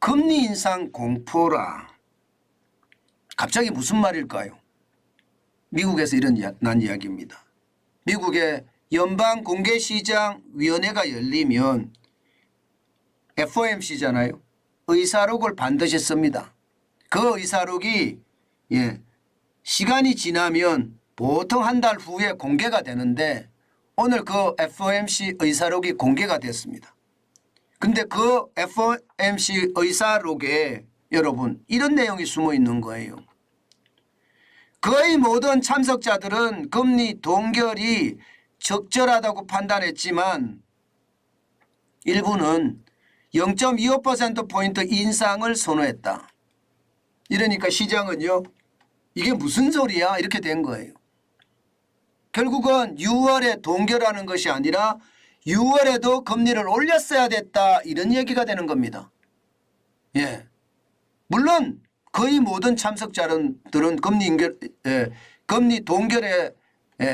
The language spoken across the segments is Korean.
금리 인상 공포라. 갑자기 무슨 말일까요? 미국에서 일어난 이야기입니다. 미국의 연방공개시장위원회가 열리면 FOMC잖아요. 의사록을 반드시 씁니다. 그 의사록이 시간이 지나면 보통 한 달 후에 공개가 되는데 오늘 그 FOMC 의사록이 공개가 됐습니다. 근데 그 FOMC 의사록에 여러분 이런 내용이 숨어 있는 거예요. 거의 모든 참석자들은 금리 동결이 적절하다고 판단했지만 일부는 0.25%포인트 인상을 선호했다. 이러니까 시장은요, 이게 무슨 소리야? 이렇게 된 거예요. 결국은 6월에 동결하는 것이 아니라 6월에도 금리를 올렸어야 됐다. 이런 얘기가 되는 겁니다. 예. 물론 거의 모든 참석자들은 금리 동결에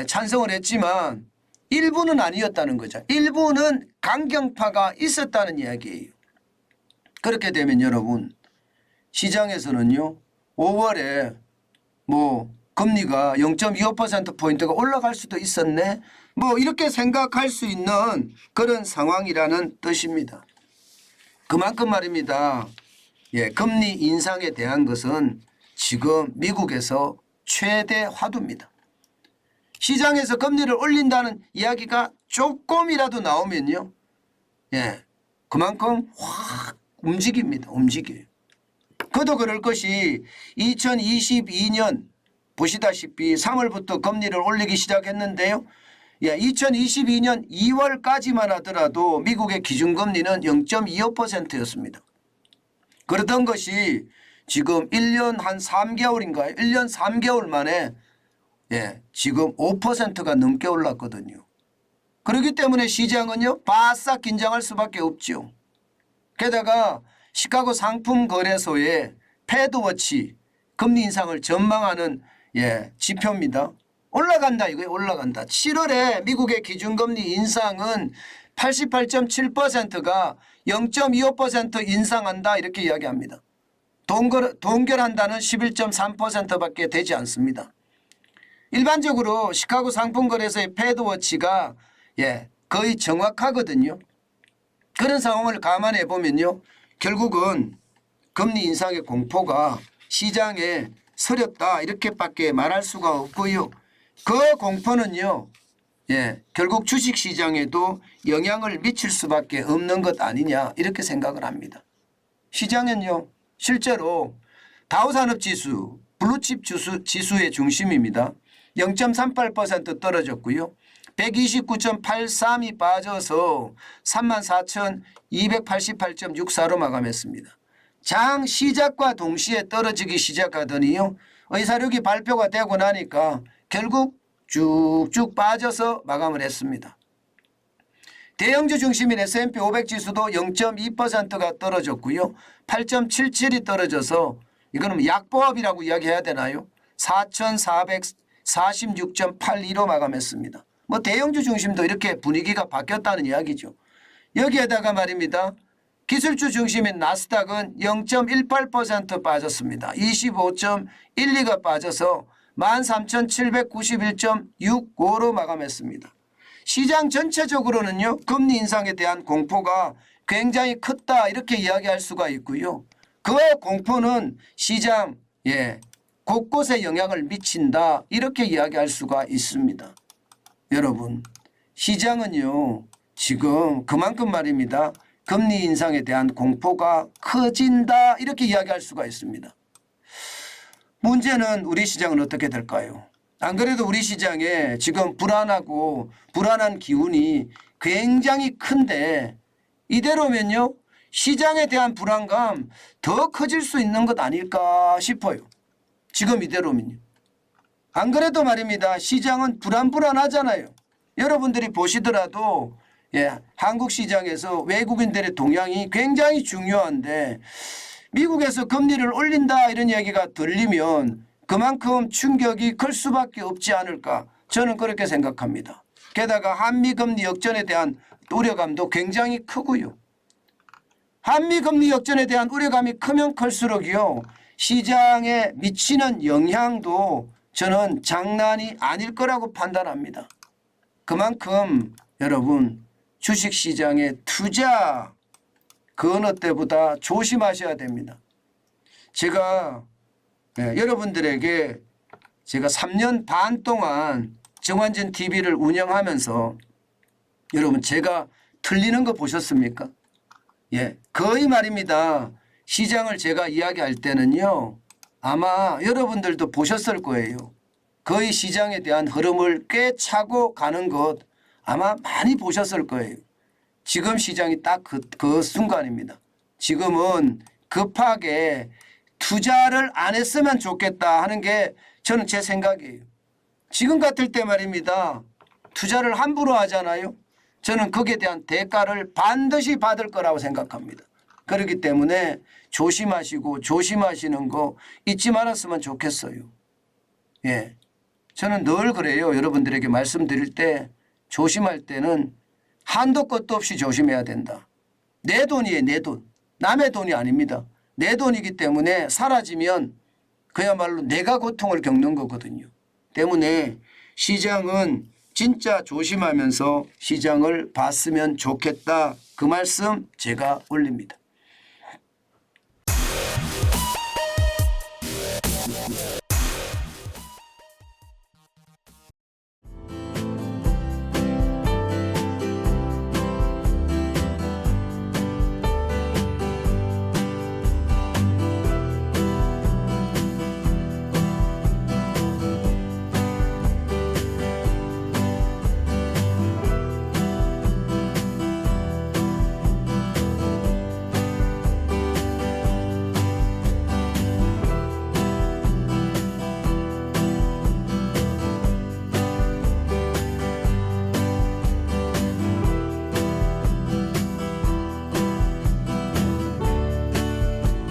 찬성을 했지만 일부는 아니었다는 거죠. 일부는 강경파가 있었다는 이야기예요. 그렇게 되면 여러분 시장에서는요 5월에 금리가 0.25%포인트가 올라갈 수도 있었네 이렇게 생각할 수 있는 그런 상황이라는 뜻입니다. 그만큼 말입니다. 금리 인상에 대한 것은 지금 미국에서 최대 화두입니다. 시장에서 금리를 올린다는 이야기가 조금이라도 나오면요. 그만큼 확 움직입니다. 움직여요. 그도 그럴 것이 2022년 보시다시피 3월부터 금리를 올리기 시작했는데요. 2022년 2월까지만 하더라도 미국의 기준금리는 0.25%였습니다. 그러던 것이 지금 1년 한 3개월인가요? 1년 3개월 만에 지금 5%가 넘게 올랐거든요. 그렇기 때문에 시장은요 바싹 긴장할 수밖에 없죠. 게다가 시카고 상품거래소의 패드워치 금리 인상을 전망하는 지표입니다. 올라간다 이거예요. 올라간다. 7월에 미국의 기준금리 인상은 88.7%가 0.25% 인상한다 이렇게 이야기합니다. 동결한다는 11.3%밖에 되지 않습니다. 일반적으로 시카고 상품거래소의 패드워치가 거의 정확하거든요. 그런 상황을 감안해 보면요. 결국은 금리 인상의 공포가 시장에 서렸다 이렇게밖에 말할 수가 없고요. 그 공포는요. 결국 주식시장에도 영향을 미칠 수밖에 없는 것 아니냐 이렇게 생각을 합니다. 시장은요. 실제로 다우산업지수 블루칩 지수의 중심입니다. 0.38% 떨어졌고요. 129.83이 빠져서 34,288.64로 마감했습니다. 장 시작과 동시에 떨어지기 시작하더니요. 의사록이 발표가 되고 나니까 결국 쭉쭉 빠져서 마감을 했습니다. 대형주 중심인 S&P 500 지수도 0.2%가 떨어졌고요. 8.77이 떨어져서 이거는 약보합이라고 이야기해야 되나요? 4,446.82로 마감했습니다. 대형주 중심도 이렇게 분위기가 바뀌었다는 이야기죠. 여기에다가 말입니다. 기술주 중심인 나스닥은 0.18% 빠졌습니다. 25.12가 빠져서 13,791.65로 마감했습니다. 시장 전체적으로는요. 금리 인상에 대한 공포가 굉장히 컸다 이렇게 이야기할 수가 있고요. 그 공포는 시장 곳곳에 영향을 미친다 이렇게 이야기할 수가 있습니다. 여러분 시장은요. 지금 그만큼 말입니다. 금리 인상에 대한 공포가 커진다 이렇게 이야기할 수가 있습니다. 문제는 우리 시장은 어떻게 될까요? 안 그래도 우리 시장에 지금 불안하고 불안한 기운이 굉장히 큰데 이대로면요. 시장에 대한 불안감 더 커질 수 있는 것 아닐까 싶어요. 지금 이대로면요. 안 그래도 말입니다. 시장은 불안하잖아요. 여러분들이 보시더라도 한국 시장에서 외국인들의 동향이 굉장히 중요한데 미국에서 금리를 올린다 이런 얘기가 들리면 그만큼 충격이 클 수밖에 없지 않을까 저는 그렇게 생각합니다. 게다가 한미 금리 역전에 대한 우려감도 굉장히 크고요. 한미금리 역전에 대한 우려감이 크면 클수록요. 시장에 미치는 영향도 저는 장난이 아닐 거라고 판단합니다. 그만큼 여러분 주식시장의 투자 그 어느 때보다 조심하셔야 됩니다. 제가 여러분들에게 제가 3년 반 동안 정환진 TV를 운영하면서 여러분 제가 틀리는 거 보셨습니까? 예, 거의 말입니다. 시장을 제가 이야기할 때는요. 아마 여러분들도 보셨을 거예요. 거의 시장에 대한 흐름을 꿰차고 가는 것 아마 많이 보셨을 거예요. 지금 시장이 딱 그 순간입니다. 지금은 급하게 투자를 안 했으면 좋겠다 하는 게 저는 제 생각이에요. 지금 같을 때 말입니다. 투자를 함부로 하잖아요. 저는 거기에 대한 대가를 반드시 받을 거라고 생각합니다. 그렇기 때문에 조심하시고 조심하시는 거 잊지 말았으면 좋겠어요. 예, 저는 늘 그래요. 여러분들에게 말씀드릴 때 조심할 때는 한도 끝도 없이 조심해야 된다. 내 돈이에요. 내 돈. 남의 돈이 아닙니다. 내 돈이기 때문에 사라지면 그야말로 내가 고통을 겪는 거거든요. 때문에 시장은 진짜 조심하면서 시장을 봤으면 좋겠다. 그 말씀 제가 올립니다.